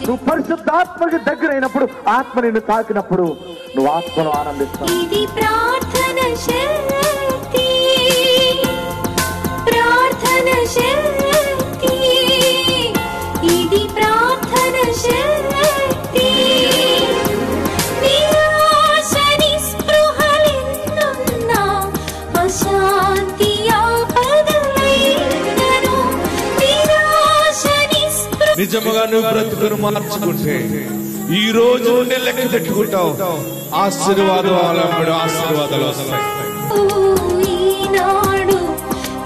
నువ్వు పరిశుద్ధాత్మకి దగ్గరైనప్పుడు, ఆత్మ నిన్ను తాకినప్పుడు నువ్వు ఆత్మను ఆనందిస్తావు. ఇది ప్రార్థన శక్తి, ప్రార్థన శక్తి, ఇది ప్రార్థన శక్తి. నిరాశని స్పృహలెన్నున్నా, అశాంతి ఆపదలైనను, నిరాశని నిజముగా నువ్వు బ్రతుకును మార్చుకుంటే ఈ రోజు నుండి లెక్క పెట్టుకుంటావు. ఆశీర్వాదాలు వస్తాయి. ఈనాడు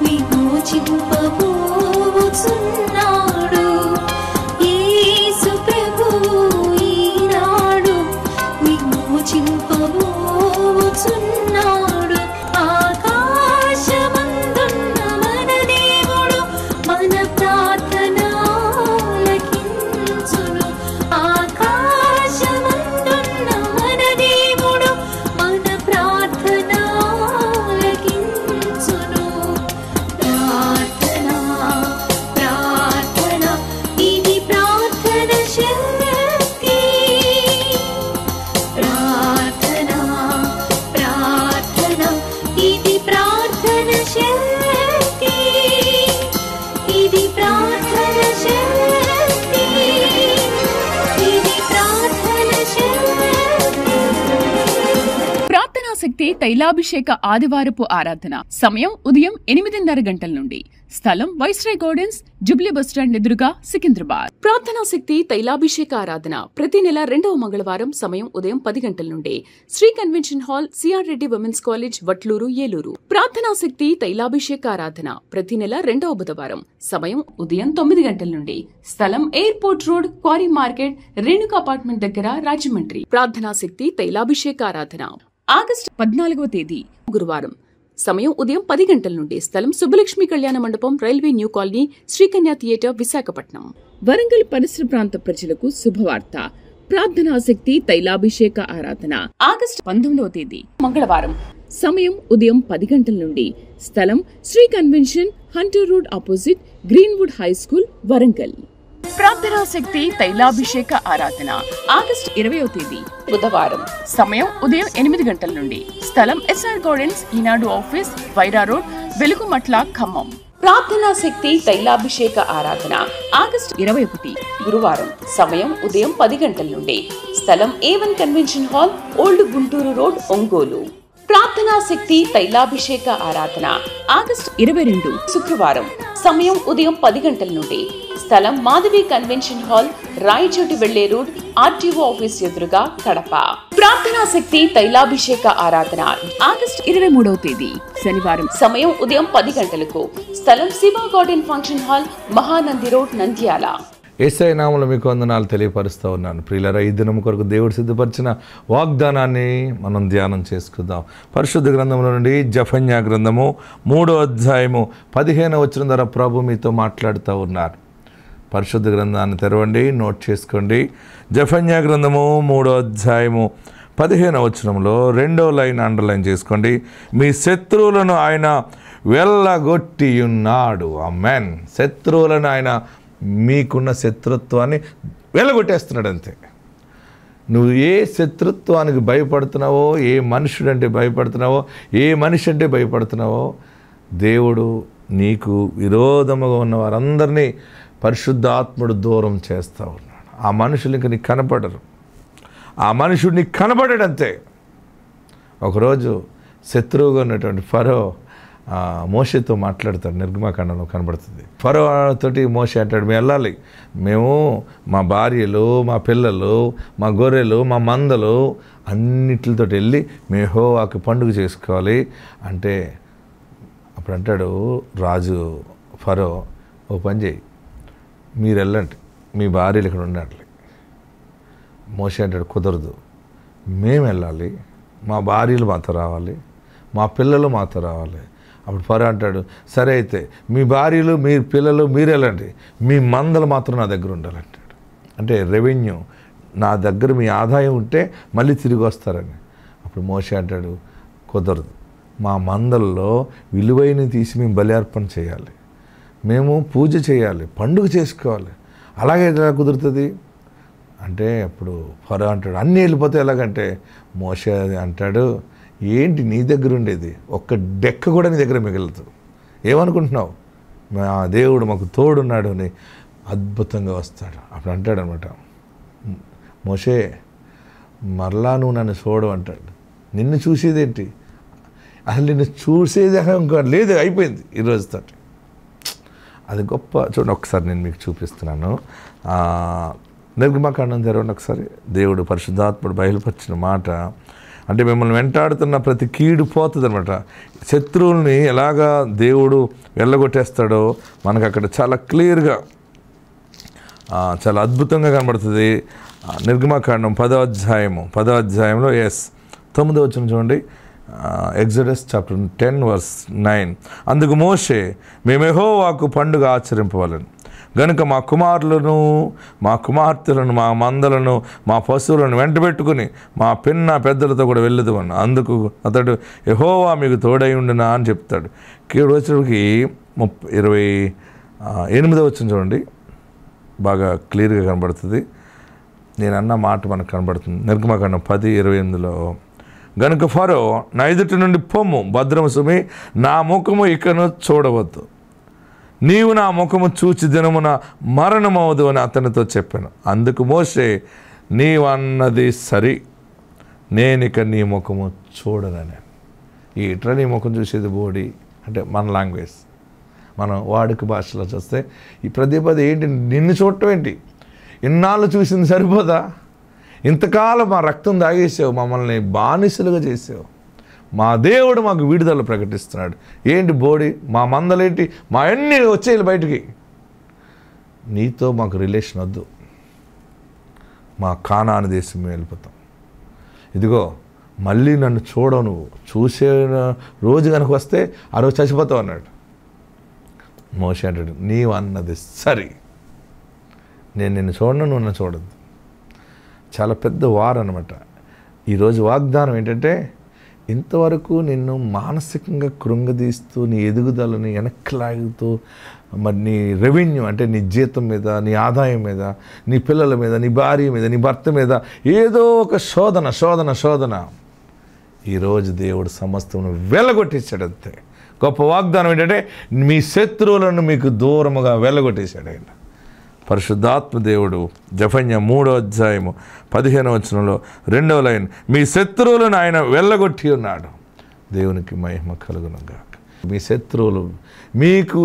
విమోచింపబోచున్నాడు యేసు ప్రభువు, ఈనాడు విమోచింపబోచున్నాడు. ఆకాశమందున్న మన దేవుడు మన ప్రార్థన ఆలకించును. ఆకాశమందున్న మన దేవుడు మన ప్రార్థన ఆలకించును. ప్రార్థన, ప్రార్థన, ఇది ప్రార్థన శక్తి. ప్రార్థన, ప్రార్థన, ఇది ప్రార్థన శక్తి. ఇది ప్రార్థన శక్తి. ఇది ప్రార్థన శక్తి. ప్రార్థనా శక్తి తైలాభిషేక ఆదివారపు ఆరాధన. సమయం ఉదయం 8:30 గంటల నుండి. స్థలం వైస్రాయ్ గార్డెన్స్, జుబ్లీ బస్టాండ్ ఎదురుగా, సికింద్రాబాద్. ప్రార్థనా శక్తి తైలాభిషేక ఆరాధన ప్రతి నెల 2వ మంగళవారం. సమయం ఉదయం 10 గంటల నుండి. Sri Convention Hall, CR Reddy Women's College, Vatluru, Eluru. ప్రార్థనా శక్తి తైలాభిషేక ఆరాధన ప్రతి నెల 2వ బుధవారం. సమయం ఉదయం 9 గంటల నుండి. స్థలం airport road, quarry market, Renuka apartment దగ్గర, రాజమండ్రి. ప్రార్థనా శక్తి తైలాభిషేక ఆరాధన ఆగస్టు 14వ తేదీ గురువారం. సమయం ఉదయం 10 గంటల నుండి. స్థలం సుబ్బలక్ష్మి కళ్యాణ మండపం, railway new colony, Srikanya theatre, Visakhapatnam. Warangal పరిసర ప్రాంత ప్రజలకు శుభవార్త. ప్రార్థనా శక్తి తైలాభిషేక ఆరాధన ఆగస్టు 19వ తేదీ మంగళవారం. సమయం ఉదయం 10 గంటల నుండి. స్థలం Sri convention, Hunter road opposite, Greenwood high school, Warangal. ప్రార్థనా శక్తి తైలాభిషేక ఆరాధన ఆగస్టు 20వ తేదీ బుధవారం. సమయం ఉదయం 8 గంటల నుండి. స్థలం ఎస్ఆర్ గార్డెన్స్, ఈనాడు ఆఫీస్, వైరా రోడ్, వెలుగుమట్ల, ఖమ్మం. ప్రార్థనా శక్తి తైలాభిషేక ఆరాధన ఆగస్టు 21 గురువారం. సమయం ఉదయం 10 గంటల నుండి. స్థలం A1 convention hall, old Guntur road, Ongole. ప్రార్థనా శక్తి తైలాభిషేక ఆరాధన ఆగస్టు 22 శుక్రవారం. సమయం ఉదయం 10 గంటల నుండి. స్థలం మాధవి కన్వెన్షన్ హాల్, రాయచోటి వెళ్లే రోడ్, ఆర్టీఓ ఆఫీస్ ఎదురుగా, కడప. ప్రార్థనా శక్తి తైలాభిషేక ఆరాధన ఆగస్టు 23వ తేదీ శనివారం. సమయం ఉదయం 10 గంటలకు. స్థలం Shiva garden function hall, Mahanandi road, Nandyal. Yesayya నామములో మీకు వందనాలు తెలియపరుస్తూ ఉన్నాను. ప్రియులారా, ఈ దినం కొరకు దేవుడు సిద్ధపరిచిన వాగ్దానాన్ని మనం ధ్యానం చేసుకుందాం. పరిశుద్ధ గ్రంథంలో నుండి జెఫన్యా గ్రంథము 3వ అధ్యాయము 15వ వచనం ద్వారా ప్రభు మీతో మాట్లాడుతూ ఉన్నారు. పరిశుద్ధ గ్రంథాన్ని తెరవండి, నోట్ చేసుకోండి. జెఫన్యా గ్రంథము 3వ అధ్యాయము 15వ వచనంలో 2వ లైన్ అండర్లైన్ చేసుకోండి. మీ శత్రువులను ఆయన వెళ్ళగొట్టి ఉన్నాడు. ఆమేన్. శత్రువులను ఆయన, మీకున్న శత్రుత్వాన్ని వెళ్ళగొట్టేస్తున్నాడు అంతే. నువ్వు ఏ శత్రుత్వానికి భయపడుతున్నావో, ఏ మనుషుడంటే భయపడుతున్నావో, ఏ మనిషి అంటే భయపడుతున్నావో, దేవుడు నీకు విరోధముగా ఉన్న వారందరినీ పరిశుద్ధాత్ముడు దూరం చేస్తూ ఉన్నాడు. ఆ మనుషులు ఇంక నీకు కనపడరు. ఆ మనుషుడు నీకు కనపడాడంతే. ఒకరోజు శత్రువుగా ఉన్నటువంటి ఫరో మోషేతో మాట్లాడతాడు. నిర్గమాకాండంలో కనబడుతుంది. ఫరో తోటి మోషే అంటాడు, మేము వెళ్ళాలి, మేము మా భార్యలు, మా పిల్లలు, మా గొర్రెలు, మా మందలు అన్నిటితో వెళ్ళి మేము యెహోవాకు పండుగ చేసుకోవాలి అంటే, అప్పుడు అంటాడు రాజు ఫరో, ఓ పని చేయి, మీరు వెళ్ళండి, మీ భార్యలు ఇక్కడ ఉండాలి. మోషే అంటాడు, కుదరదు, మేము వెళ్ళాలి, మా భార్యలు మాతో రావాలి, మా పిల్లలు మాతో రావాలి. అప్పుడు ఫరో అంటాడు, సరే అయితే మీ భార్యలు, మీ పిల్లలు మీరు వెళ్ళండి, మీ మందలు మాత్రం నా దగ్గర ఉండాలంటాడు. అంటే రెవెన్యూ, నా దగ్గర మీ ఆదాయం ఉంటే మళ్ళీ తిరిగి వస్తారని. అప్పుడు మోషే అంటాడు, కుదరదు, మా మందల్లో విలువైనవి తీసి మేము బలి అర్పణ చేయాలి, మేము పూజ చేయాలి, పండుగ చేసుకోవాలి. అలాగే ఎలా కుదురుతుంది? అంటే అప్పుడు ఫరో అంటాడు, అన్నీ వెళ్ళిపోతే ఎలాగంటే మోషే అంటాడు, ఏంటి నీ దగ్గర ఉండేది ఒక్క డెక్క కూడా నీ దగ్గర మిగలదు, ఏమనుకుంటున్నావు, మా దేవుడు మాకు తోడున్నాడు అని అద్భుతంగా వస్తాడు. అప్పుడు అంటాడు అనమాట, మోషే మరలా నువ్వు నన్ను చూడవు అంటాడు. నిన్ను చూసేదేంటి, అసలు నిన్ను చూసేది ఇంకా లేదు, అయిపోయింది ఈరోజుతో. అది గొప్ప. చూడండి ఒకసారి నేను మీకు చూపిస్తున్నాను. నిర్గమకాండం తెరవండి ఒకసారి. దేవుడు పరిశుద్ధాత్ముడు బయలుపరిచిన మాట అంటే మిమ్మల్ని వెంటాడుతున్న ప్రతి కీడు పోతుంది అనమాట. శత్రువుల్ని ఎలాగా దేవుడు వెళ్ళగొట్టేస్తాడో మనకు అక్కడ చాలా క్లియర్గా చాలా అద్భుతంగా కనబడుతుంది. నిర్గమకాండం 10వ అధ్యాయంలో 9వ వచనం చూడండి. Exodus chapter 10:9. అందుకు మోషే, మేము యెహోవాకు పండుగ ఆచరింపవాలని గనుక మా కుమారులను మా కుమార్తెలను మా మందలను మా పశువులను వెంటబెట్టుకుని మా పిన్న పెద్దలతో కూడా వెళ్ళదుమన్నా. అందుకు అతడు, యెహోవా మీకు తోడై ఉండునా అని చెప్తాడు. కీడు వచ్చేటికి 28వ వచనం చూడండి, బాగా క్లియర్గా కనబడుతుంది. నేను అన్న మాట మనకు కనబడుతుంది. నిర్గమకాండం 10:28లో, గనుక ఫరో నా ఎదుటి నుండి పొమ్ము, భద్రము సుమి, నా ముఖము ఇకను చూడవద్దు, నీవు నా ముఖము చూచి దినమున మరణమవదు అని అతనితో చెప్పాను. అందుకు మోషే, నీవన్నది సరి, నేనిక నీ ముఖము చూడనని. ఈ ఇట్లా నీ ముఖం చూసేది బోడి అంటే మన లాంగ్వేజ్, మనం వాడుక భాషలో చూస్తే ఈ పదే ఏంటి నిన్ను చూడటం ఏంటి, ఇన్నాళ్ళు చూసింది సరిపోదా, ఇంతకాలం మా రక్తం తాగేసావు, మమ్మల్ని బానిసలుగా చేసావు, మా దేవుడు మాకు విడుదల ప్రకటిస్తున్నాడు, ఏంటి బోడి, మా మందలేంటి, మా అన్నీ వచ్చేయాలి బయటికి, నీతో మాకు రిలేషన్ వద్దు, మా కానాను దేశం వెళ్ళిపోతాం, ఇదిగో మళ్ళీ నన్ను చూడవు, నువ్వు చూసే రోజు కనుక వస్తే ఆ రోజు చచ్చిపోతావు అన్నాడు. మోషే అంటాడు, నీవు అన్నది సరి, నేను నిన్ను చూడను, నువ్వు నన్ను చూడద్దు. చాలా పెద్ద వార్ అనమాట. ఈరోజు వాగ్దానం ఏంటంటే, ఇంతవరకు నిన్ను మానసికంగా కృంగదీస్తూ నీ ఎదుగుదలని వెనక్కి లాగుతూ మరి నీ రెవెన్యూ అంటే నీ జీతం మీద, నీ ఆదాయం మీద, నీ పిల్లల మీద, నీ భార్య మీద, నీ భర్త మీద ఏదో ఒక శోధన. ఈరోజు దేవుడు సమస్తమును వెళ్ళగొట్టేశాడు. అంతే గొప్ప వాగ్దానం ఏంటంటే, మీ శత్రువులను మీకు దూరముగా వెళ్ళగొట్టేశాడు ఆయన. పరిశుద్ధాత్మ దేవుడు జెఫన్యా 3వ అధ్యాయము 15వ వచనంలో 2వ లైన్, మీ శత్రువులను ఆయన వెళ్ళగొట్టి ఉన్నాడు. దేవునికి మహిమ కలుగును గాక. మీ శత్రువులు, మీకు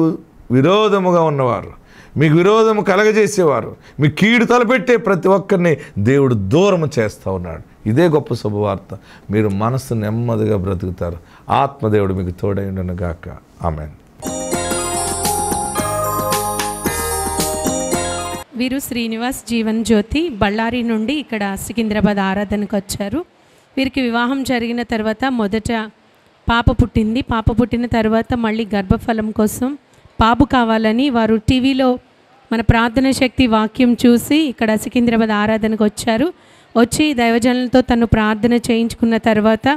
విరోధముగా ఉన్నవారు, మీకు విరోధము కలగజేసేవారు, మీ కీడు తలపెట్టే ప్రతి ఒక్కరిని దేవుడు దూరము చేస్తూ ఉన్నాడు. ఇదే గొప్ప శుభవార్త. మీరు మనసు నెమ్మదిగా బ్రతుకుతారు. ఆత్మదేవుడు మీకు తోడై ఉండును గాక. ఆమేన్. వీరు శ్రీనివాస్ జీవన్ జ్యోతి బళ్ళారి నుండి ఇక్కడ సికింద్రాబాద్ ఆరాధనకు వచ్చారు. వీరికి వివాహం జరిగిన తర్వాత మొదట పాప పుట్టింది. పాప పుట్టిన తర్వాత మళ్ళీ గర్భఫలం కోసం బాబు కావాలని వారు టీవీలో మన ప్రార్థన శక్తి వాక్యం చూసి ఇక్కడ సికింద్రాబాద్ ఆరాధనకు వచ్చారు. వచ్చి దైవజనులతో తను ప్రార్థన చేయించుకున్న తర్వాత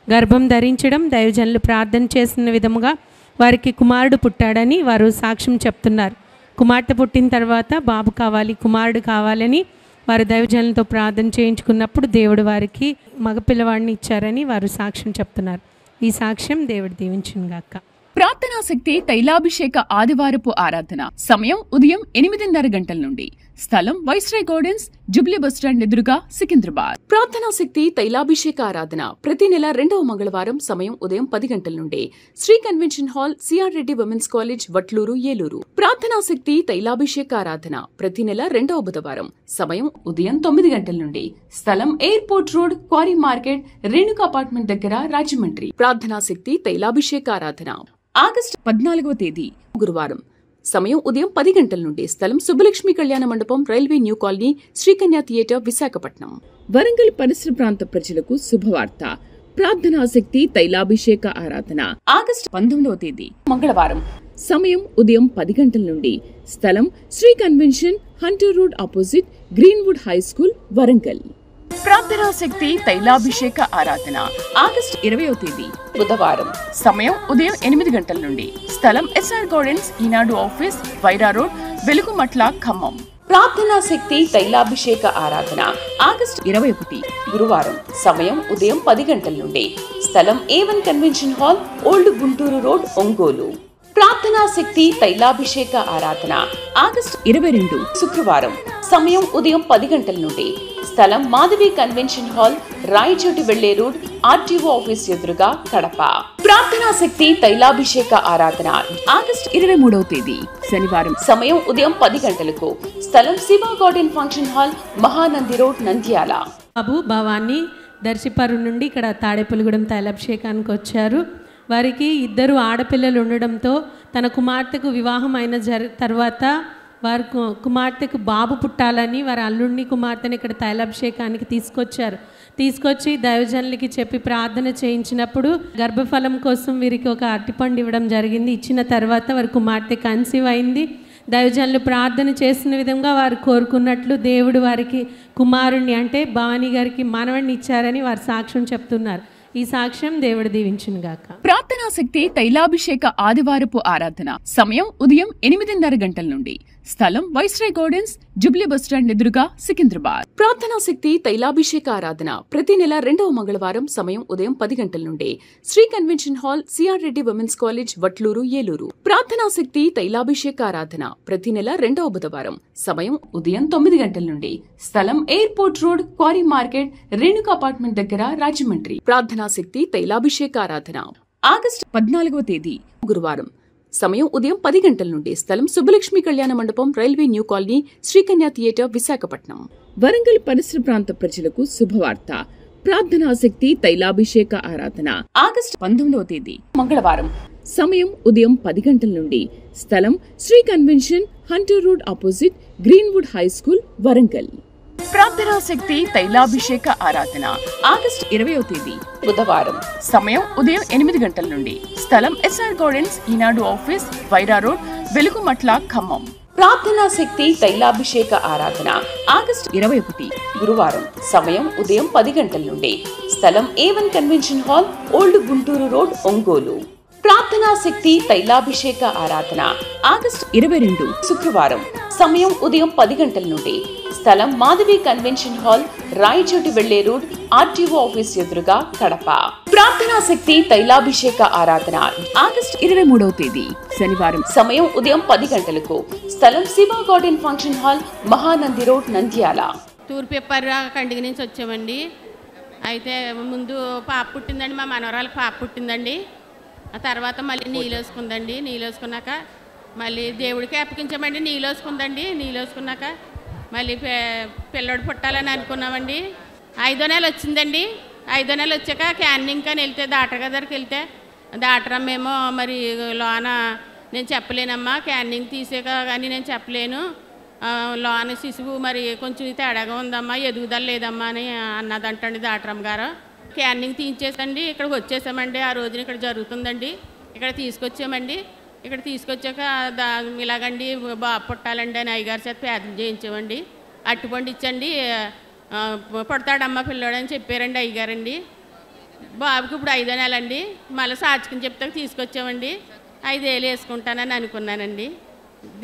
గర్భం ధరించడం, దైవజనులు ప్రార్థన చేసిన విధముగా వారికి కుమారుడు పుట్టాడని వారు సాక్ష్యం చెప్తున్నారు. కుమార్తె పుట్టిన తర్వాత బాబు కావాలి, కుమారుడు కావాలని వారు దైవజనులతో ప్రార్థన చేయించుకున్నప్పుడు దేవుడు వారికి మగపిల్లవాడిని ఇచ్చారని వారు సాక్ష్యం చెప్తున్నారు. ఈ సాక్ష్యం దేవుడు దీవించును గాక. ప్రార్థనా శక్తి తైలాభిషేక ఆదివారపు ఆరాధన. సమయం ఉదయం 8:30 గంటల నుండి. స్థలం వైస్రాయ్ గార్డెన్స్, జుబ్లీ బస్టాండ్ ఎదురుగా, సికింద్రాబాద్. ప్రార్థనా శక్తి తైలాభిషేక ఆరాధన ప్రతి నెల 2వ మంగళవారం సమయం ఉదయం 10 గంటల నుండి. Sri Convention Hall, CR Reddy Women's College, Vatluru, Eluru. ప్రార్థనా శక్తి తైలాభిషేక ఆరాధన ప్రతి నెల 2వ బుధవారం సమయం ఉదయం 9 గంటల నుండి. స్థలం airport road, quarry market, Renuka apartment దగ్గర, రాజమండ్రి. ప్రార్థనా శక్తి తైలాభిషేక ఆరాధన ఆగస్టు 14వ తేదీ గురువారం సమయం ఉదయం 10 గంటల నుండి. స్థలం సుబ్బలక్ష్మి కళ్యాణ మండపం, railway new colony, Sri Kanya theatre, Visakhapatnam. Warangal పరిసర ప్రాంత ప్రజలకు శుభవార్త. ప్రార్థనా శక్తి తైలాభిషేక ఆరాధన ఆగస్టు 19వ తేదీ మంగళవారం సమయం ఉదయం 10 గంటల నుండి. స్థలం Sri convention, Hunter road opposite, Greenwood high school, Warangal. ప్రార్థనా శక్తి తైలాభిషేక ఆరాధన ఆగస్టు 20వ తేదీ బుధవారం సమయం ఉదయం 8 గంటల నుండి. స్థలం ఎస్ఆర్ గార్డెన్స్, ఈనాడు ఆఫీస్, వైరా రోడ్, వెలుగుమట్ల, ఖమ్మం. ప్రార్థనా శక్తి తైలాభిషేక ఆరాధన ఆగస్టు 21 గురువారం. సమయం ఉదయం 10 గంటల నుండి. స్థలం A1 convention hall, old Guntur road, Ongole. ప్రార్థనా శక్తి తైలాభిషేక ఆరాధన ఆగస్టు 22 శుక్రవారం. సమయం ఉదయం 10 గంటల నుండి. స్థలం మాధవి కన్వెన్షన్ హాల్, రాయచోటి వెళ్లే రోడ్, ఆర్టీఓ ఆఫీస్ ఎదురుగా, కడప. ప్రార్థనా శక్తి తైలాభిషేక ఆరాధన ఆగస్టు 23వ తేదీ శనివారం. సమయం ఉదయం 10 గంటలకు. స్థలం Shiva garden function hall, Mahanandi road, Nandyal. Babu Bhavani Darsiparru నుండి ఇక్కడ తాడేపల్లిగూడెం తైలాభిషేకానికి వచ్చారు. వారికి 2 ఆడపిల్లలు ఉండడంతో తన కుమార్తెకు వివాహం అయిన తర్వాత వారి కుమార్తెకు బాబు పుట్టాలని వారి అల్లుడిని కుమార్తెని ఇక్కడ తైలాభిషేకానికి తీసుకొచ్చి దైవజనులకి చెప్పి ప్రార్థన చేయించినప్పుడు గర్భఫలం కోసం వీరికి ఒక అరటిపండు ఇవ్వడం జరిగింది. ఇచ్చిన తర్వాత వారి కుమార్తె కన్సీవ్ అయింది. దైవజనులు ప్రార్థన చేసిన విధంగా వారు కోరుకున్నట్లు దేవుడు వారికి కుమారుణ్ణి అంటే భవానీ గారికి మనవడిని ఇచ్చారని వారు సాక్ష్యం చెప్తున్నారు. ఈ సాక్ష్యం దేవుడు దీవించును గాక. ప్రార్థనా శక్తి తైలాభిషేక ఆదివారపు ఆరాధన సమయం ఉదయం 8:30 గంటల నుండి. స్థలం వైస్రాయ్ గార్డెన్స్, జుబ్లీ బస్టాండ్ ఎదురుగా, సికింద్రాబాద్. ప్రార్థనా శక్తి తైలాభిషేక ఆరాధన ప్రతి నెల 2వ మంగళవారం. సమయం ఉదయం 10 గంటల నుండి. Sri Convention Hall, CR Reddy Women's College, Vatluru, Eluru. ప్రార్థనా శక్తి తైలాభిషేక ఆరాధన ప్రతి నెల 2వ బుధవారం. సమయం ఉదయం 9 గంటల నుండి. స్థలం airport road, quarry market, Renuka apartment దగ్గర, రాజమండ్రి. ప్రార్థనా శక్తి తైలాభిషేక ఆరాధన ఆగస్టు 14వ తేదీ గురువారం. సమయం ఉదయం 10 గంటల నుండి. స్థలం సుబ్బలక్ష్మి కళ్యాణ మండపం, railway new colony, Srikanya theatre, Visakhapatnam. Warangal పరిసర ప్రాంత ప్రజలకు శుభవార్త. ప్రార్థనా శక్తి తైలాభిషేక ఆరాధన ఆగస్టు 19వ తేదీ మంగళవారం. సమయం ఉదయం 10 గంటల నుండి. స్థలం Sri convention, Hunter road opposite, Greenwood high school, Warangal. ప్రార్థనా శక్తి తైలాభిషేక ఆరాధన ఆగస్టు 20వ తేదీ బుధవారం. సమయం ఉదయం 8 గంటల నుండి. స్థలం ఎస్ఆర్ గార్డెన్స్, ఈనాడు ఆఫీస్, వైరా రోడ్, వెలుగుమట్ల, ఖమ్మం. ప్రార్థనా శక్తి తైలాభిషేక ఆరాధన ఆగస్టు 21 గురువారం. సమయం ఉదయం 10 గంటల నుండి. స్థలం A1 convention hall, old Guntur road, Ongole. ప్రార్థనా శక్తి తైలాభిషేక ఆరాధన ఆగస్టు 22 శుక్రవారం. సమయం ఉదయం 10 గంటల నుండి. స్థలం మాధవి కన్వెన్షన్ హాల్, రాయచోటి వెళ్లే రోడ్, ఆర్టీఓ ఆఫీస్ ఎదురుగా, కడప. ప్రార్థనా శక్తి తైలాభిషేక ఆరాధన ఆగస్టు 23వ తేదీ శనివారం. సమయం ఉదయం 10 గంటలకు. స్థలం Shiva garden function hall, Mahanandi road, Nandyal. Thurpuparra Kandigi నుంచి వచ్చామండి. అయితే ముందు పాప పుట్టిందండి, మా మనవరాలకు పాప పుట్టిందండి. ఆ తర్వాత మళ్ళీ నీళ్ళేసుకుందండి. నీళ్ళేసుకున్నాక మళ్ళీ దేవుడికి అప్పగించామండి. నీళ్ళేసుకున్నాక మళ్ళీ పిల్లడు పుట్టాలని అనుకున్నామండి. 5వ నెల వచ్చిందండి. 5వ నెల వచ్చాక క్యాన్నింగ్ అని వెళ్తే డాక్టర్ దగ్గరికి వెళ్తే డాక్టరమ్మేమో మరి లోన నేను చెప్పలేనమ్మా, క్యాన్నింగ్ తీసాక కానీ నేను చెప్పలేను, లోన శిశువు మరి కొంచెం తేడాగా ఉందమ్మా, ఎదుగుదల లేదమ్మా అని అన్నదంటండి డాక్టరమ్మ గారు. క్యాన్నింగ్ తీయించేసండి ఇక్కడికి వచ్చేసామండి. ఆ రోజున ఇక్కడ జరుగుతుందండి. ఇక్కడ తీసుకొచ్చామండి. ఇక్కడ తీసుకొచ్చాక ఇలాగండి బాబు పుట్టాలండి అని అయ్యగారి చేత ప్రార్థన చేయించామండి. అట్టుపండు ఇచ్చండి, పుడతాడమ్మ పిల్లోడని చెప్పారండి అయ్యగారండి. బాబుకి ఇప్పుడు 5వ నెలండి. మళ్ళీ సాచుకుని చెప్తాక తీసుకొచ్చామండి. 5 ఏళ్ళు వేసుకుంటానని అనుకున్నానండి.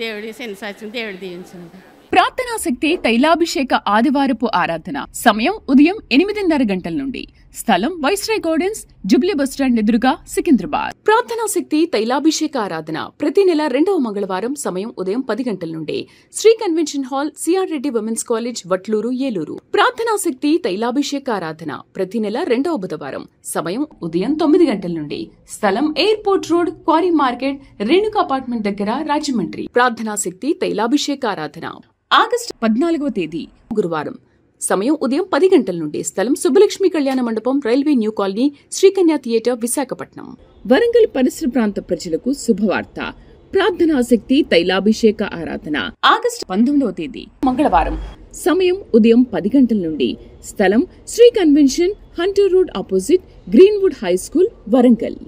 దేవుడి సెన్సాచిన దేవుడి దీవించండి. ప్రార్థనా శక్తి తైలాభిషేక ఆదివారపు ఆరాధన సమయం ఉదయం 8:30 గంటల నుండి. స్థలం వైస్రాయ్ గార్డెన్స్, జుబ్లీ బస్టాండ్ ఎదురుగా, సికింద్రాబాద్. ప్రార్థనా శక్తి తైలాభిషేక ఆరాధన ప్రతి నెల 2వ మంగళవారం. సమయం ఉదయం 10 గంటల నుండి. Sri Convention Hall, CR Reddy Women's College, Vatluru, Eluru. ప్రార్థనా శక్తి తైలాభిషేక ఆరాధన ప్రతి నెల 2వ బుధవారం. సమయం ఉదయం 9 గంటల నుండి. స్థలం airport road, quarry market, Renuka apartment దగ్గర, రాజమండ్రి. ప్రార్థనా శక్తి తైలాభిషేక ఆరాధన ఆగస్టు 14వ తేదీ గురువారం. సమయం ఉదయం 10 గంటల నుండి. స్థలం సుబ్బలక్ష్మి కళ్యాణ మండపం, railway new colony, Srikanya theatre, Visakhapatnam. Warangal పరిసర ప్రాంత ప్రజలకు శుభవార్త. ప్రార్థనా శక్తి తైలాభిషేక ఆరాధన ఆగస్టు 19వ తేదీ మంగళవారం. సమయం ఉదయం 10 గంటల నుండి. స్థలం Sri convention, Hunter road opposite, Greenwood high school, Warangal.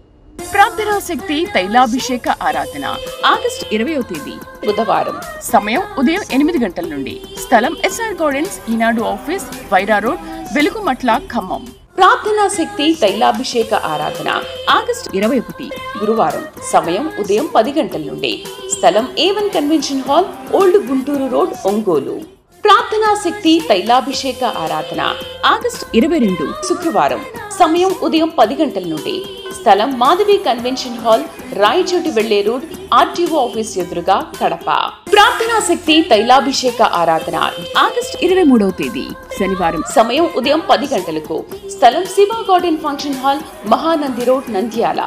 ప్రార్థనా శక్తి తైలాభిషేక ఆరాధన ఆగస్టు 20వ తేదీ బుధవారం. సమయం ఉదయం 8 గంటల నుండి. స్థలం ఎస్ఆర్ గార్డెన్స్, ఈనాడు ఆఫీస్, వైరా రోడ్, వెలుగుమట్ల, ఖమ్మం. ప్రార్థనా శక్తి తైలాభిషేక ఆరాధన ఆగస్టు 21 గురువారం. సమయం ఉదయం 10 గంటల నుండి. స్థలం A1 convention hall, old Guntur road, Ongole. ప్రార్థనా శక్తి తైలాభిషేక ఆరాధన ఆగస్టు 22 శుక్రవారం. సమయం ఉదయం 10 గంటల నుండి. స్థలం మాధవి కన్వెన్షన్ హాల్, రాయచోటి వెళ్లే రోడ్, ఆర్టీఓ ఆఫీస్ ఎదురుగా, కడప. ప్రార్థనా శక్తి తైలాభిషేక ఆరాధన ఆగస్టు 23వ తేదీ శనివారం. సమయం ఉదయం 10 గంటలకు. స్థలం Shiva garden function hall, Mahanandi road, Nandyal.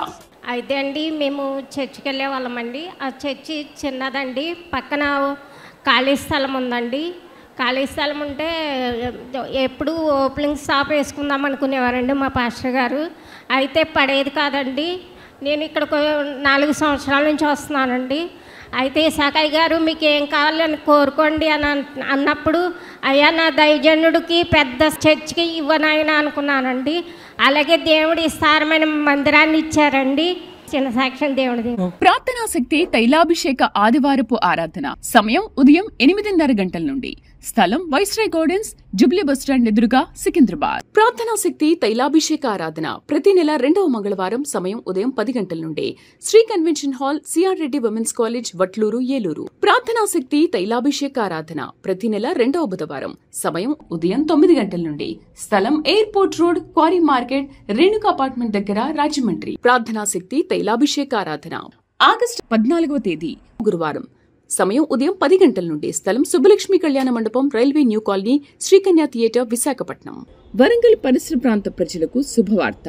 అయితే అండి మేము చర్చికి వెళ్ళే వాళ్ళమండి. ఆ చర్చి చిన్నదండి, పక్కన ఖాళీ స్థలం ఉందండి. ఖాళీ స్థలం ఉంటే ఎప్పుడు ఓపెనింగ్ స్టాప్ వేసుకుందాం అనుకునేవారండి మా పాస్టర్ గారు. అయితే పడేది కాదండి. నేను ఇక్కడ 4 సంవత్సరాల నుంచి వస్తున్నానండి. అయితే సాకయ్య గారు మీకు ఏం కావాలని కోరుకోండి అని అన్నప్పుడు, అయ్యా నా దైవజనుడికి పెద్ద చర్చికి ఇవ్వనాయన అనుకున్నానండి. అలాగే దేవుడి విస్తారమైన మందిరాన్ని ఇచ్చారండి. చిన్న సాక్ష్యం దేవుడిది. ప్రార్థనా శక్తి తైలాభిషేక ఆదివారపు ఆరాధన సమయం ఉదయం 8:30 గంటల నుండి. స్థలం వైస్రాయ్ గార్డెన్స్, జుబ్లీ బస్టాండ్ ఎదురుగా, సికింద్రాబాద్. ప్రార్థనా శక్తి తైలాభిషేక ఆరాధన ప్రతి నెల 2వ మంగళవారం. సమయం ఉదయం 10 గంటల నుండి. Sri Convention Hall, CR Reddy Women's College, Vatluru, Eluru. ప్రార్థనా శక్తి తైలాభిషేక ఆరాధన ప్రతి నెల 2వ బుధవారం. సమయం ఉదయం 9 గంటల నుండి. స్థలం airport road, quarry market, Renuka apartment దగ్గర, రాజమండ్రి. ప్రార్థనా శక్తి తైలాభిషేక ఆరాధన ఆగస్టు 14వ తేదీ గురువారం. సమయం ఉదయం 10 గంటల నుండి. స్థలం సుబ్బలక్ష్మి కళ్యాణ మండపం, railway new colony, Srikanya theatre, Visakhapatnam. Warangal పరిసర ప్రాంత ప్రజలకు శుభవార్త.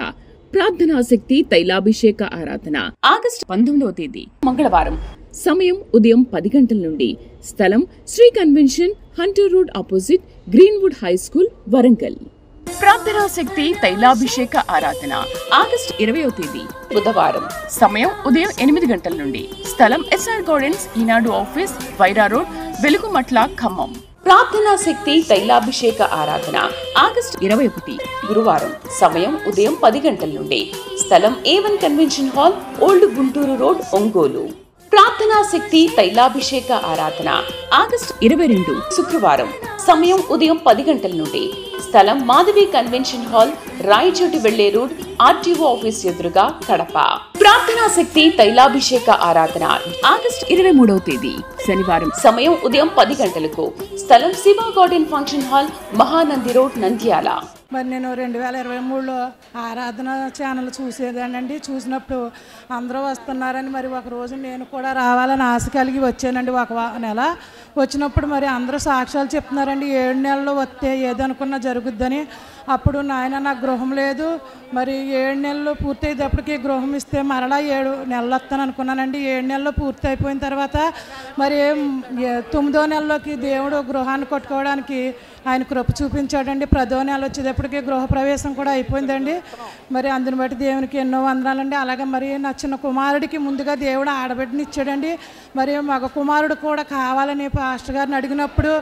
ప్రార్థనా శక్తి తైలాభిషేక ఆరాధన ఆగస్టు 19వ తేదీ మంగళవారం. సమయం ఉదయం 10 గంటల నుండి. స్థలం Sri convention, Hunter road opposite, Greenwood high school, Warangal. ప్రార్థనా శక్తి తైలాభిషేక ఆరాధన ఆగస్టు 20వ తేదీ బుధవారం. సమయం ఉదయం 8 గంటల నుండి. స్థలం ఎస్ఆర్ గార్డెన్స్, ఈనాడు ఆఫీస్, వైరా రోడ్, వెలుగుమట్ల, ఖమ్మం. ప్రార్థనా శక్తి తైలాభిషేక ఆరాధన ఆగస్టు 21 గురువారం. సమయం ఉదయం 10 గంటల నుండి. స్థలం A1 convention hall, old Guntur road, Ongole. ప్రార్థనా శక్తి తైలాభిషేక ఆరాధన ఆగస్టు 22 శుక్రవారం. సమయం ఉదయం 10 గంటల నుండి. స్థలం మాధవి కన్వెన్షన్ హాల్, రాయచోటి వెళ్లే రోడ్, ఆర్టీఓ ఆఫీస్ ఎదురుగా, కడప. ప్రార్థనా శక్తి తైలాభిషేక ఆరాధన ఆగస్టు 23వ తేదీ శనివారం. సమయం ఉదయం 10 గంటలకు. స్థలం Shiva garden function hall, Mahanandi road, Nandyal. మరి నేను 2023లో ఆరాధన ఛానల్ చూసేదానండి. చూసినప్పుడు అందరూ వస్తున్నారని మరి ఒక రోజు నేను కూడా రావాలని ఆశ కలిగి వచ్చానండి. ఒక నెల వచ్చినప్పుడు మరి అందరూ సాక్ష్యాలు చెప్తున్నారండి. 7 నెలలు వస్తే ఏదనుకున్నా జరుగుద్దని. అప్పుడు నాయన నాకు గృహం లేదు, మరి 7 నెలలు పూర్తయ్యేటప్పటికి గృహం ఇస్తే మరలా 7 నెలలు వస్తాను అనుకున్నానండి. 7 నెలలు పూర్తి అయిపోయిన తర్వాత మరి 9వ నెలలోకి దేవుడు గృహాన్ని కట్టుకోవడానికి ఆయన కృప చూపించాడండి. 10వ నెల వచ్చేటప్పటికి గృహప్రవేశం కూడా అయిపోయిందండి. మరి అందుని బట్టి దేవునికి ఎన్నో వందనాలండి. అలాగే మరి నా చిన్న కుమారుడికి ముందుగా దేవుడు ఆడబిడ్డని ఇచ్చాడండి. మరి మగ కుమారుడు కూడా కావాలని పాస్టర్ గారిని అడిగినప్పుడు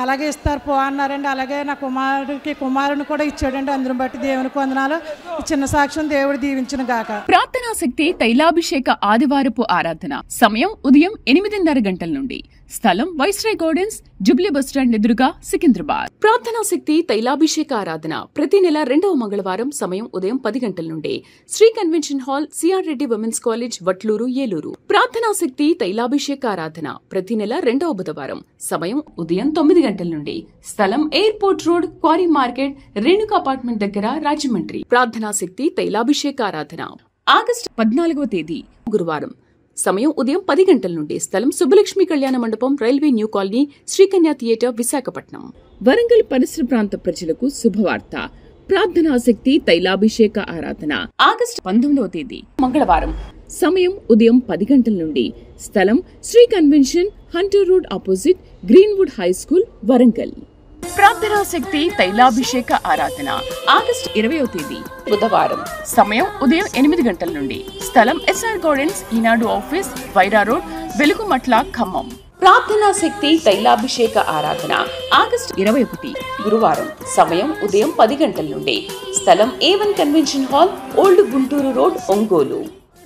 అలాగే ఇస్తారు పో అన్నారండి. అలాగే నా కుమారుడిని కూడా ఇచ్చాడండి. అందుని బట్టి దేవునికి వందనాలు. చిన్న సాక్ష్యం దేవుడు దీవించిన గాక. ప్రార్థనా శక్తి తైలాభిషేక ఆదివారపు ఆరాధన సమయం ఉదయం 8:30 గంటల నుండి. స్థలం వైస్రాయ్ గార్డెన్స్, జుబ్లీ బస్టాండ్ ఎదురుగా, సికింద్రాబాద్. ప్రార్థనా శక్తి తైలాభిషేక ఆరాధన ప్రతి నెల 2వ మంగళవారం. సమయం ఉదయం 10 గంటల నుండి. Sri Convention Hall, CR Reddy Women's College, Vatluru, Eluru. ప్రార్థనా శక్తి తైలాభిషేక ఆరాధన ప్రతి నెల 2వ బుధవారం. సమయం ఉదయం 9 గంటల నుండి. స్థలం airport road, quarry market, Renuka apartment దగ్గర, రాజమండ్రి. ప్రార్థనా శక్తి తైలాభిషేక ఆరాధన ఆగస్టు 14వ తేదీ గురువారం. సమయం ఉదయం 10 గంటల నుండి. స్థలం సుబ్బలక్ష్మి కళ్యాణ మండపం, railway new colony, Srikanya theatre, Visakhapatnam. Warangal పరిసర ప్రాంత ప్రజలకు శుభవార్త. ప్రార్థనా శక్తి తైలాభిషేక ఆరాధన ఆగస్టు 19వ తేదీ మంగళవారం. సమయం ఉదయం 10 గంటల నుండి. స్థలం Sri convention, Hunter road opposite, Greenwood high school, Warangal. ప్రార్థనా శక్తి తైలాభిషేక ఆరాధన ఆగస్టు 20వ తేదీ బుధవారం. సమయం ఉదయం 8 గంటల నుండి. స్థలం ఎస్ఆర్ గార్డెన్స్, ఈనాడు ఆఫీస్, వైరా రోడ్, వెలుగుమట్ల, ఖమ్మం. ప్రార్థనా శక్తి తైలాభిషేక ఆరాధన ఆగస్టు 21 గురువారం. సమయం ఉదయం 10 గంటల నుండి. స్థలం A1 convention hall, old Guntur road, Ongole.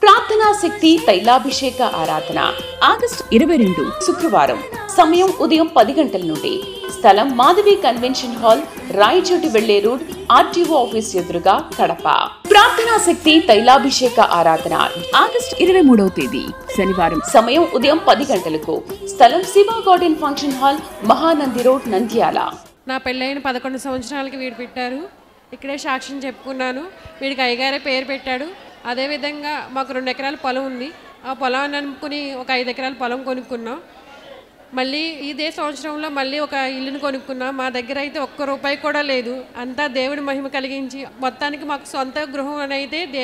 ప్రార్థనా శక్తి తైలాభిషేక ఆరాధన ఆగస్టు 22 శుక్రవారం. సమయం ఉదయం 10 గంటల నుండి. స్థలం మాధవి కన్వెన్షన్ హాల్, రాయచోటి వెళ్లే రోడ్, ఆర్టీఓ ఆఫీస్ ఎదురుగా, కడప. ప్రార్థనా శక్తి తైలాభిషేక ఆరాధన ఆగస్టు 23వ తేదీ శనివారం. సమయం ఉదయం 10 గంటలకు. స్థలం Shiva garden function hall, Mahanandi road, Nandyal. నా పెళ్ళైన 11 సంవత్సరాలకి వీడు పెట్టారు. ఇక్కడే సాక్ష్యం చెప్పుకున్నాను. వీడికి అయ్యగారే పేరు పెట్టాడు. అదేవిధంగా మాకు 2 ఎకరాల పొలం ఉంది. ఆ పొలాన్ని అనుకుని ఒక 5 ఎకరాల పొలం కొనుక్కున్నాం. మళ్ళీ ఇదే సంవత్సరంలో మళ్ళీ ఒక ఇల్లుని కొనుక్కున్నాం. మా దగ్గర అయితే ఒక్క రూపాయి కూడా లేదు. అంతా దేవుడి మహిమ కలిగించి మొత్తానికి మాకు సొంత గృహం అని అయితే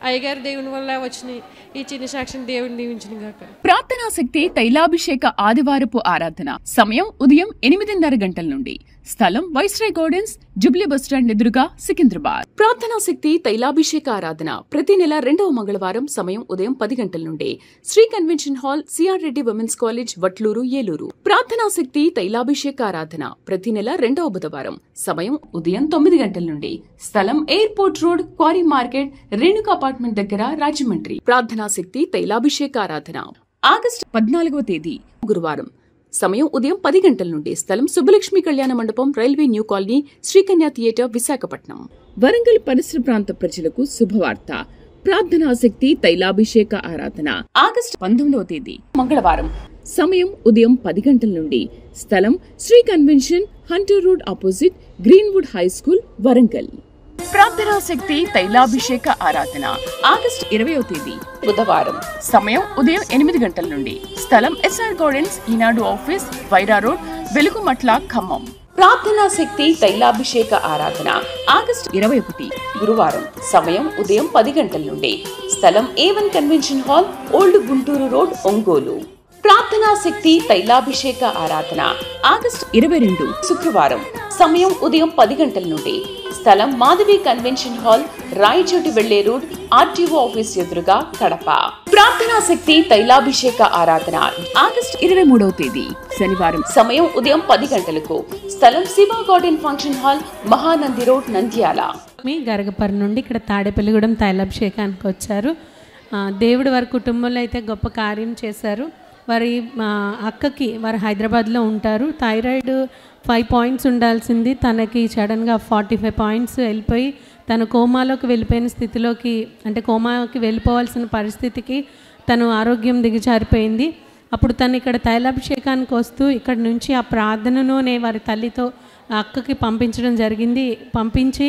అయ్యగారు దేవుని వల్ల వచ్చినాయి. ఈ చిన్న సాక్ష్యం దేవుడిని దీవించిన గాక. ప్రార్థనా శక్తి తైలాభిషేక ఆదివారపు ఆరాధన సమయం ఉదయం 8:30 గంటల నుండి. స్థలం వైస్రాయ్ గార్డెన్స్, జుబ్లీ బస్టాండ్ ఎదురుగా, సికింద్రాబాద్. ప్రార్థనా శక్తి తైలాభిషేక ఆరాధన ప్రతి నెల 2వ మంగళవారం. సమయం ఉదయం 10 గంటల నుండి. Sri Convention Hall, CR Reddy Women's College, Vatluru, Eluru. ప్రార్థనా శక్తి తైలాభిషేక ఆరాధన ప్రతి నెల 2వ బుధవారం. సమయం ఉదయం 9 గంటల నుండి. స్థలం airport road, quarry market, Renuka apartment దగ్గర, రాజమండ్రి. ప్రార్థనా శక్తి తైలాభిషేక ఆరాధన ఆగస్టు 14వ తేదీ గురువారం. సమయం ఉదయం 10 గంటల నుండి. స్థలం సుబ్బలక్ష్మి కళ్యాణ మండపం, railway new colony, Srikanya theatre, Visakhapatnam. Warangal పరిసర ప్రాంత ప్రజలకు శుభవార్త. ప్రార్థనా శక్తి తైలాభిషేక ఆరాధన ఆగస్టు 19వ తేదీ మంగళవారం. సమయం ఉదయం 10 గంటల నుండి. స్థలం Sri convention, Hunter road opposite, Greenwood high school, Warangal. ప్రార్థనా శక్తి తైలాభిషేక ఆరాధన ఆగస్టు 20వ తేదీ బుధవారం. సమయం ఉదయం 8 గంటల నుండి. స్థలం ఎస్ఆర్ గార్డెన్స్, ఈనాడు ఆఫీస్, వైరా రోడ్, వెలుగుమట్ల, ఖమ్మం. ప్రార్థనా శక్తి తైలాభిషేక ఆరాధన ఆగస్టు 21 గురువారం. సమయం ఉదయం 10 గంటల నుండి. స్థలం A1 convention hall, old Guntur road, Ongole. ప్రార్థనా శక్తి తైలాభిషేక ఆరాధన ఆగస్టు 22 శుక్రవారం. సమయం ఉదయం 10 గంటల నుండి. స్థలం మాధవి కన్వెన్షన్ హాల్, రాయచోటి వెళ్లే రోడ్, ఆర్టీఓ ఆఫీస్ ఎదురుగా, కడప. ప్రార్థనా శక్తి తైలాభిషేక ఆరాధన ఆగస్టు 23వ తేదీ శనివారం. సమయం ఉదయం 10 గంటలకు. స్థలం Shiva garden function hall, Mahanandi road, Nandyal. మీ గరగపర్రు నుండి ఇక్కడ తాడేపల్లిగూడెం తైలాభిషేకానికి వచ్చారు. దేవుడు వారి కుటుంబంలో అయితే గొప్ప కార్యం చేశారు. వారి అక్కకి వారు హైదరాబాద్లో ఉంటారు. థైరాయిడ్ 5 పాయింట్స్ ఉండాల్సింది, తనకి సడన్గా 45 పాయింట్స్ వెళ్ళిపోయి తను కోమాలోకి వెళ్ళిపోయిన స్థితిలోకి, అంటే కోమాకి వెళ్ళిపోవాల్సిన పరిస్థితికి తను ఆరోగ్యం దిగజారిపోయింది. అప్పుడు తను ఇక్కడ తైలాభిషేకానికి వస్తూ ఇక్కడ నుంచి ఆ ప్రార్థనను వారి తల్లితో అక్కకి పంపించడం జరిగింది. పంపించి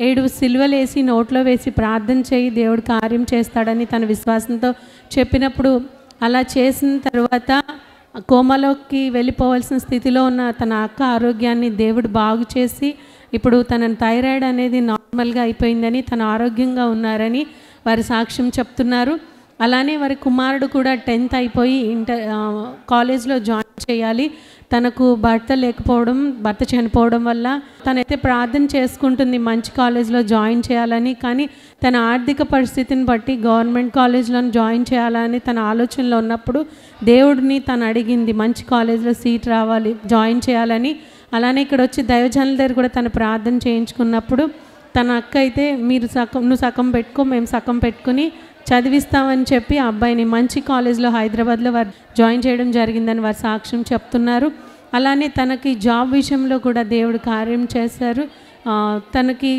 7 సిలువలు వేసి నోట్లో వేసి ప్రార్థన చేయి, దేవుడు కార్యం చేస్తాడని తన విశ్వాసంతో చెప్పినప్పుడు అలా చేసిన తర్వాత కోమాలోకి వెళ్ళిపోవాల్సిన స్థితిలో ఉన్న తన అక్క ఆరోగ్యాన్ని దేవుడు బాగు చేసి ఇప్పుడు తన థైరాయిడ్ అనేది నార్మల్గా అయిపోయిందని, తన ఆరోగ్యంగా ఉన్నారని వారి సాక్ష్యం చెప్తున్నారు. అలానే వారి కుమారుడు కూడా 10th అయిపోయి కాలేజ్లో జాయిన్ చేయాలి. తనకు భర్త చనిపోవడం వల్ల తనైతే ప్రార్థన చేసుకుంటుంది మంచి కాలేజ్లో జాయిన్ చేయాలని. కానీ తన ఆర్థిక పరిస్థితిని బట్టి గవర్నమెంట్ కాలేజ్లో జాయిన్ చేయాలని తన ఆలోచనలో ఉన్నప్పుడు దేవుడిని తను అడిగింది మంచి కాలేజ్లో సీట్ రావాలి, జాయిన్ చేయాలని. అలానే ఇక్కడ వచ్చి దైవజనుల దగ్గర కూడా తను ప్రార్థన చేయించుకున్నప్పుడు తన అక్క అయితే నువ్వు సగం పెట్టుకో, మేము సగం పెట్టుకుని చదివిస్తామని చెప్పి ఆ అబ్బాయిని మంచి కాలేజ్లో హైదరాబాద్లో వారు జాయిన్ చేయడం జరిగిందని వారు సాక్ష్యం చెప్తున్నారు. అలానే తనకి జాబ్ విషయంలో కూడా దేవుడు కార్యం చేశారు. తనకి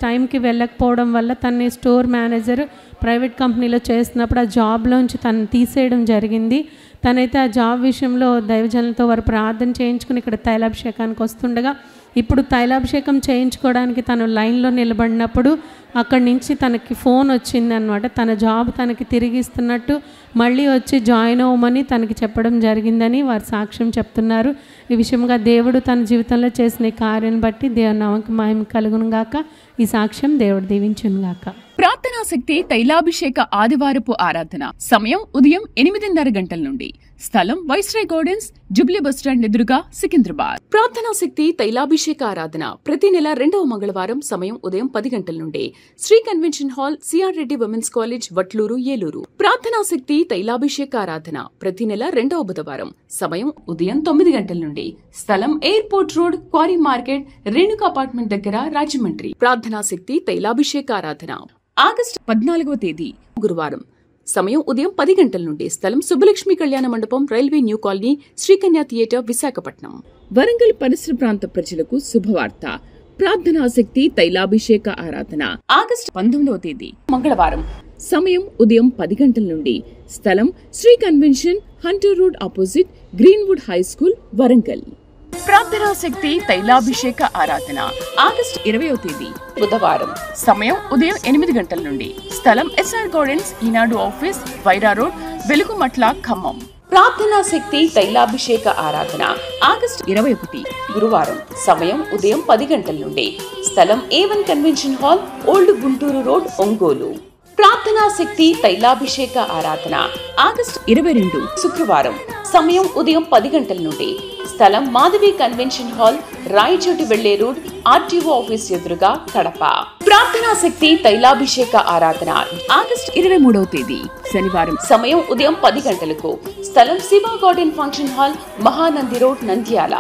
టైంకి వెళ్ళకపోవడం వల్ల తనని స్టోర్ మేనేజర్ ప్రైవేట్ కంపెనీలో చేస్తున్నప్పుడు ఆ జాబ్లోంచి తను తీసేయడం జరిగింది. తనైతే ఆ జాబ్ విషయంలో దైవజనులతో వారు ప్రార్థన చేయించుకుని ఇక్కడ తైలాభిషేకానికి వస్తుండగా ఇప్పుడు తైలాభిషేకం చేయించుకోవడానికి తను లైన్లో నిలబడినప్పుడు అక్కడి నుంచి తనకి ఫోన్ వచ్చిందనమాట. తన జాబ్ తనకి తిరిగి ఇస్తున్నట్టు మళ్ళీ వచ్చి జాయిన్ అవ్వమని తనకి చెప్పడం జరిగిందని వారు సాక్ష్యం చెప్తున్నారు. ఈ విషయంగా దేవుడు తన జీవితంలో చేసిన కార్యాన్ని బట్టి దేవుని నామమునకు మహిమ కలుగును గాక. ఈ సాక్ష్యం దేవుడు దీవించును గాక. ప్రార్థనా శక్తి తైలాభిషేక ఆదివారపు ఆరాధన సమయం ఉదయం 8:30 గంటల నుండి. స్థలం వైస్రాయ్ గార్డెన్స్, జుబ్లీ బస్టాండ్ ఎదురుగా, సికింద్రాబాద్. ప్రార్థనా శక్తి తైలాభిషేక ఆరాధన ప్రతి నెల 2వ మంగళవారం. సమయం ఉదయం 10 గంటల నుండి. Sri Convention Hall, CR Reddy Women's College, Vatluru, Eluru. ప్రార్థనా శక్తి తైలాభిషేక ఆరాధన ప్రతి నెల 2వ బుధవారం. సమయం ఉదయం 9 గంటల నుండి. స్థలం airport road, quarry market, Renuka apartment దగ్గర, రాజమండ్రి. ప్రార్థనా శక్తి తైలాభిషేక ఆరాధన ఆగస్టు 14వ తేదీ గురువారం. సమయం ఉదయం 10 గంటల నుండి. స్థలం సుబ్బలక్ష్మి కళ్యాణ మండపం, railway new colony, Srikanya theatre, Visakhapatnam. Warangal పరిసర ప్రాంత ప్రజలకు శుభవార్త. ప్రార్థనాశక్తి తైలాభిషేక ఆరాధన ఆగస్టు 19వ తేదీ మంగళవారం. సమయం ఉదయం 10 గంటల నుండి. స్థలం Sri convention, Hunter road opposite, Greenwood high school, Warangal. ప్రార్థనాశక్తి తైలాభిషేక ఆరాధన ఆగస్టు 20వ తేదీ బుధవారం. సమయం ఉదయం 8 గంటల నుండి. స్థలం ఎస్ఆర్ గార్డెన్స్, ఈనాడు ఆఫీస్, వైరా రోడ్, వెలుగుమట్ల, ఖమ్మం. ప్రార్థనాశక్తి తైలాభిషేక ఆరాధన ఆగస్టు 21 గురువారం. సమయం ఉదయం 10 గంటల నుండి. స్థలం A1 convention hall, old Guntur road, Ongole. ప్రార్థనాశక్తి తైలాభిషేక ఆరాధన ఆగస్టు 22 శుక్రవారం. సమయం ఉదయం 10 గంటల నుండి. స్థలం మాధవి కన్వెన్షన్ హాల్, రాయచోటి వెళ్లే రోడ్, ఆర్టీఓ ఆఫీస్ ఎదురుగా, కడప. ప్రార్థనాశక్తి తైలాభిషేక ఆరాధన ఆగస్టు 23వ తేదీ శనివారం. సమయం ఉదయం 10 గంటలకు. స్థలం Shiva garden function hall, Mahanandi road, Nandyal.